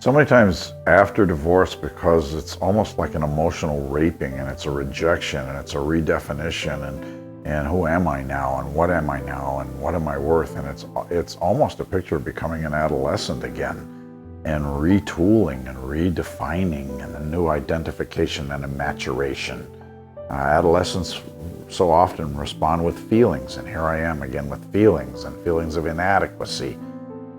So many times after divorce, because it's almost like an emotional raping, and it's a rejection, and it's a redefinition, and who am I now, and what am I now, and what am I worth? And it's almost a picture of becoming an adolescent again, and retooling and redefining, and a new identification and a maturation. Adolescents so often respond with feelings, and here I am again with feelings, and feelings of inadequacy.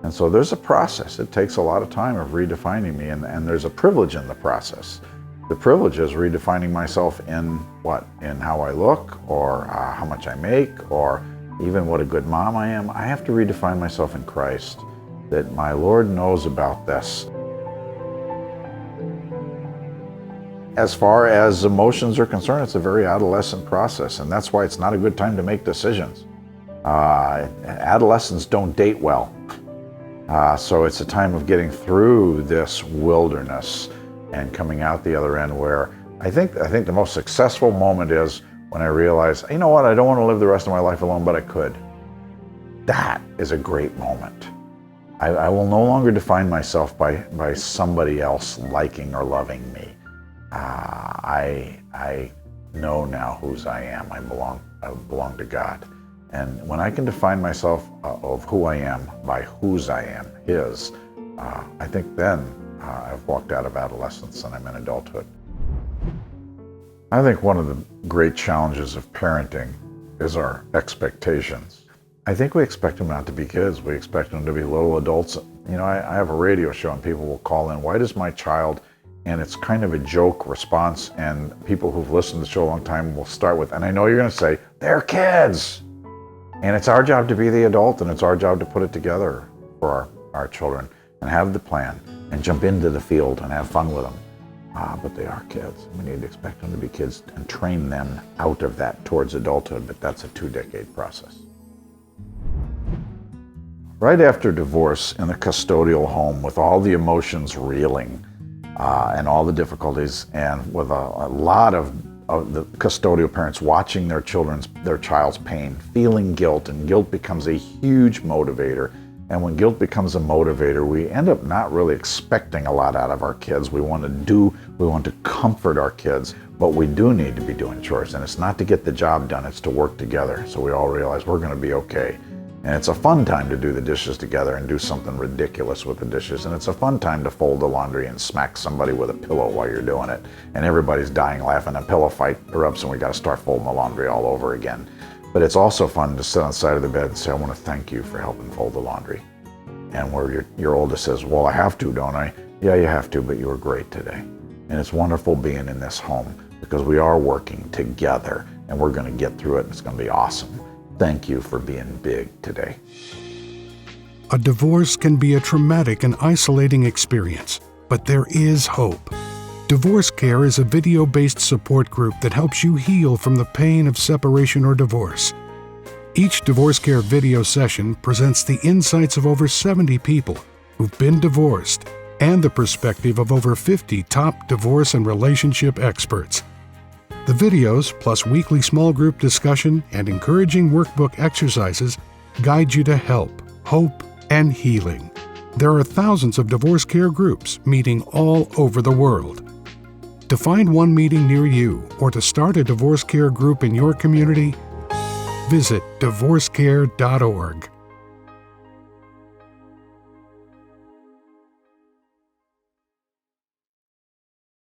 And so there's a process. It takes a lot of time of redefining me, and there's a privilege in the process. The privilege is redefining myself in what? In how I look, or how much I make, or even what a good mom I am. I have to redefine myself in Christ, that my Lord knows about this. As far as emotions are concerned, it's a very adolescent process, and that's why it's not a good time to make decisions. Adolescents don't date well. So it's a time of getting through this wilderness and coming out the other end, where I think the most successful moment is when I realize, you know what, I don't want to live the rest of my life alone, but I could. That is a great moment. I will no longer define myself by somebody else liking or loving me. I know now whose I am. I belong to God. And when I can define myself of who I am by whose I am, His, I think then I've walked out of adolescence and I'm in adulthood. I think one of the great challenges of parenting is our expectations. I think we expect them not to be kids. We expect them to be little adults. You know, I have a radio show and people will call in, why does my child, and it's kind of a joke response, and people who've listened to the show a long time will start with, and I know you're going to say, they're kids. And it's our job to be the adult, and it's our job to put it together for our children and have the plan and jump into the field and have fun with them. But they are kids. We need to expect them to be kids and train them out of that towards adulthood, but that's a 2-decade process. Right after divorce in the custodial home, with all the emotions reeling and all the difficulties, and with a lot of the custodial parents watching their child's pain, feeling guilt, and guilt becomes a huge motivator. And when guilt becomes a motivator, we end up not really expecting a lot out of our kids. We want to comfort our kids, but we do need to be doing chores. And it's not to get the job done, it's to work together. So we all realize we're going to be okay. And it's a fun time to do the dishes together and do something ridiculous with the dishes. And it's a fun time to fold the laundry and smack somebody with a pillow while you're doing it. And everybody's dying laughing. A pillow fight erupts and we got to start folding the laundry all over again. But it's also fun to sit on the side of the bed and say, I want to thank you for helping fold the laundry. And where your oldest says, well, I have to, don't I? Yeah, you have to, but you were great today. And it's wonderful being in this home because we are working together and we're going to get through it and it's going to be awesome. Thank you for being big today. A divorce can be a traumatic and isolating experience, but there is hope. DivorceCare is a video-based support group that helps you heal from the pain of separation or divorce. Each DivorceCare video session presents the insights of over 70 people who've been divorced and the perspective of over 50 top divorce and relationship experts. The videos, plus weekly small group discussion and encouraging workbook exercises, guide you to help, hope, and healing. There are thousands of DivorceCare groups meeting all over the world. To find one meeting near you or to start a DivorceCare group in your community, visit DivorceCare.org.